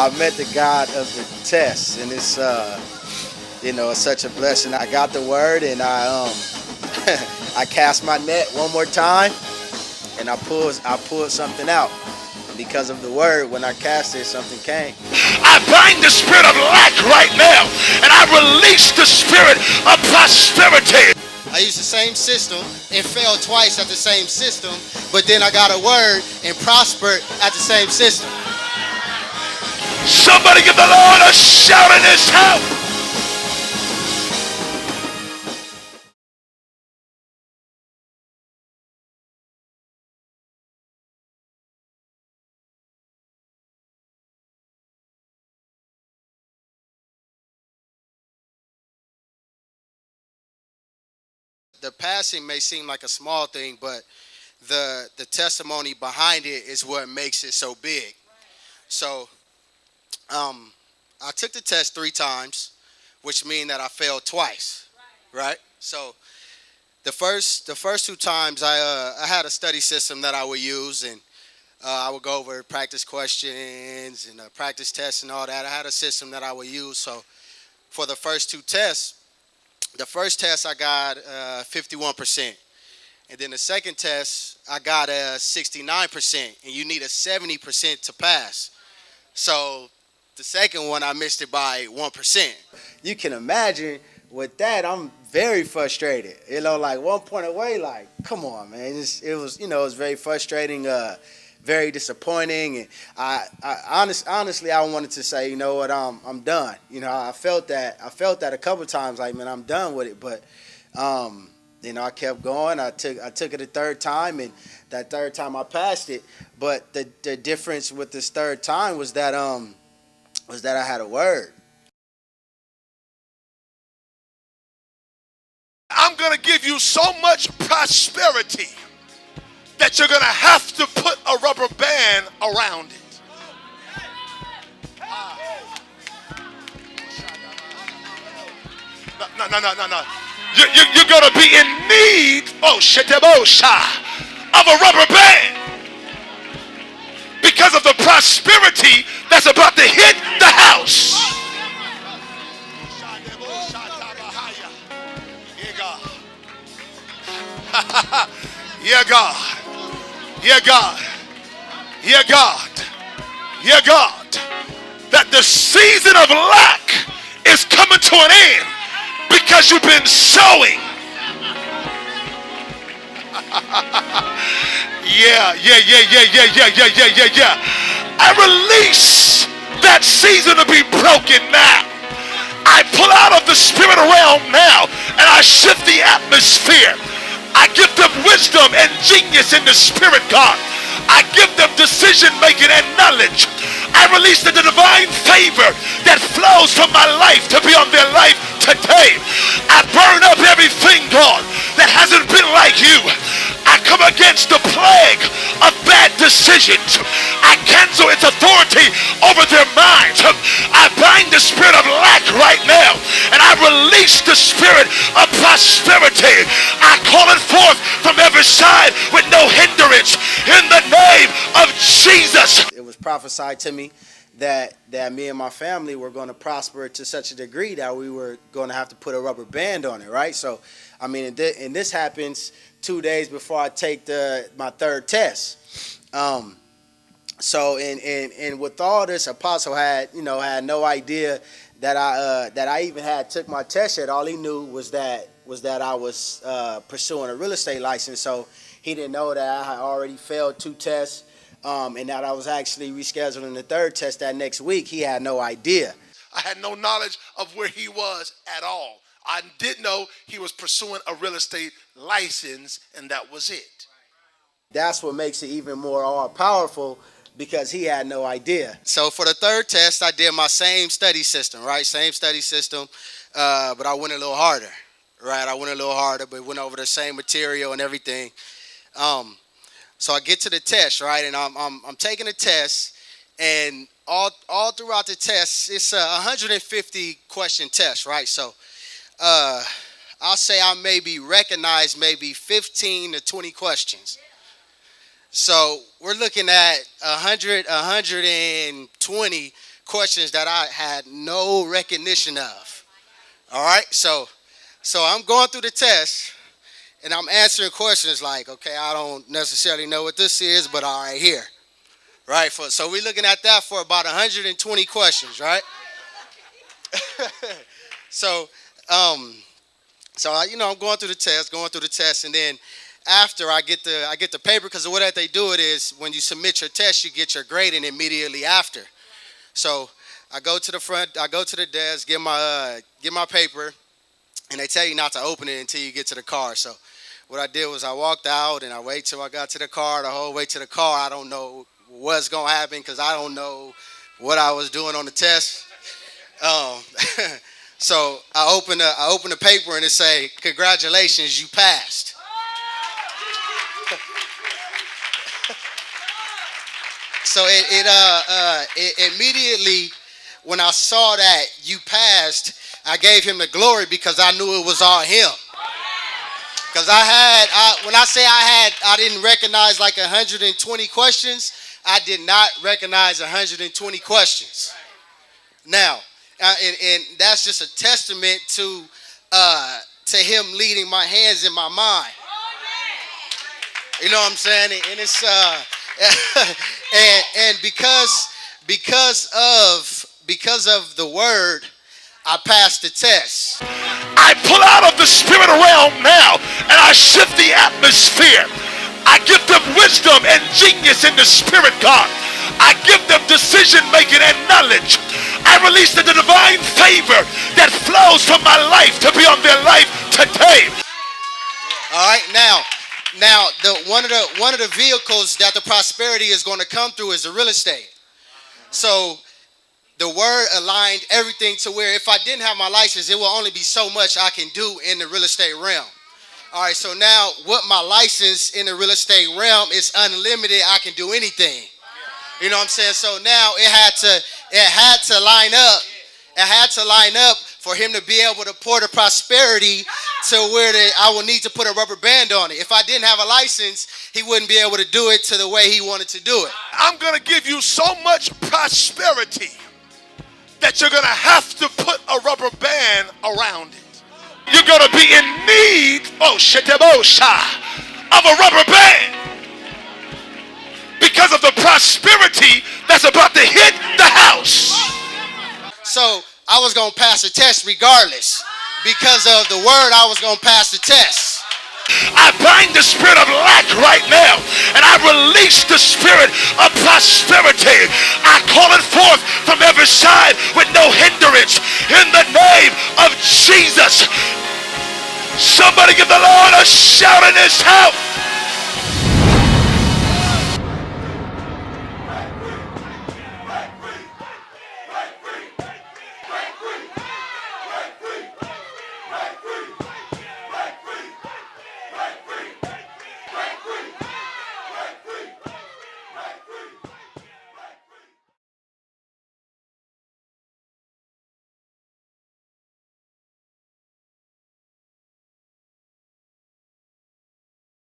I met the God of the test, and it's it's such a blessing. I got the word, and I I cast my net one more time, and I pulled something out. And because of the word, when I cast it, something came. I bind the spirit of lack right now, and I release the spirit of prosperity. I used the same system and failed twice at the same system, but then I got a word and prospered at the same system. Somebody give the Lord a shout in this house. The passing may seem like a small thing, but the testimony behind it is what makes it so big. So I took the test 3 times, which means that I failed twice, right? So the first 2 times I had a study system that I would use, and I would go over practice questions and practice tests and all that. I had a system that I would use. So for the first 2 tests, the first test I got 51%. And then the second test, I got 69%. And you need a 70% to pass. So the second one, I missed it by 1%. You can imagine with that, I'm very frustrated. Like 1 point away, like, come on, man. It was very frustrating, very disappointing. And I honestly, I wanted to say, you know what, I'm done. I felt that a couple of times, like, man, I'm done with it. But I kept going. I took it a 3rd time, and that 3rd time I passed it. But the difference with this 3rd time was that I had a word. I'm going to give you so much prosperity that you're going to have to put a rubber band around it. No. You're going to be in need, of a rubber band because of the prosperity that's about to hit the house. Yeah, God. Yeah, God. Yeah, God. Yeah, God. That the season of lack is coming to an end because you've been sowing. Yeah. I release that season to be broken now. I pull out of the spirit realm now, and I shift the atmosphere. I give them wisdom and genius in the spirit, God. I give them decision making and knowledge. I release the divine favor that flows from my life to be on their life today. I burn up everything, God, that hasn't been like you. I come against the plague of bad decisions. I cancel its authority over their minds. I bind the spirit of lack right now, and I release the spirit of prosperity. I call it forth from every side with no hindrance in the name of Jesus. It was prophesied to me that me and my family were going to prosper to such a degree that we were going to have to put a rubber band on it, right? So, I mean, and this happens 2 days before I take my 3rd test. So, and with all this, Apostle had no idea that I even had took my test yet. All he knew was that I was pursuing a real estate license. So he didn't know that I had already failed 2 tests. And that I was actually rescheduling the 3rd test that next week. He had no idea. I had no knowledge of where he was at all. I did know he was pursuing a real estate license, and that was it. That's what makes it even more all-powerful, because he had no idea. So for the 3rd test, I did my same study system, right? Same study system, but I went a little harder, right? I went a little harder, but went over the same material and everything. So I get to the test, right, and I'm taking the test, and all throughout the test, it's a 150 question test, right? So I'll say I maybe recognize maybe 15 to 20 questions. So we're looking at 120 questions that I had no recognition of. All right, so I'm going through the test, and I'm answering questions like, okay, I don't necessarily know what this is, but all right, here. Right, so we're looking at that for about 120 questions, right? So I'm going through the test, and then after I get the paper, because the way that they do it is when you submit your test, you get your grading immediately after. So I go to the front, I go to the desk, get my paper, and they tell you not to open it until you get to the car. So what I did was I walked out and I waited till I got to the car. The whole way to the car, I don't know what's gonna happen because I don't know what I was doing on the test. So I open the paper and it say, "Congratulations, you passed." So it immediately, when I saw that you passed, I gave him the glory because I knew it was all him. Because when I say I didn't recognize like 120 questions, I did not recognize 120 questions. Now, and that's just a testament to him leading my hands in my mind. You know what I'm saying? And it's and because of the word, I passed the test. I pull out of the spirit realm now and I shift the atmosphere. I give them wisdom and genius in the spirit, God. I give them decision making and knowledge. I release the divine favor that flows from my life to be on their life today. All right, now one of the vehicles that the prosperity is going to come through is the real estate. So the word aligned everything to where if I didn't have my license, it will only be so much I can do in the real estate realm. All right, so now what my license in the real estate realm is unlimited. I can do anything. You know what I'm saying? So now it had to line up. It had to line up for him to be able to pour the prosperity to where I will need to put a rubber band on it. If I didn't have a license, he wouldn't be able to do it to the way he wanted to do it. I'm going to give you so much prosperity that you're going to have to put a rubber band around it. You're going to be in need, of a rubber band because of the prosperity that's about to hit the house. So I was going to pass the test regardless. Because of the word, I was going to pass the test. I bind the spirit of lack right now, and I release the spirit of prosperity. I call it forth from every side with no hindrance in the name of Jesus. Somebody give the Lord a shout in this house.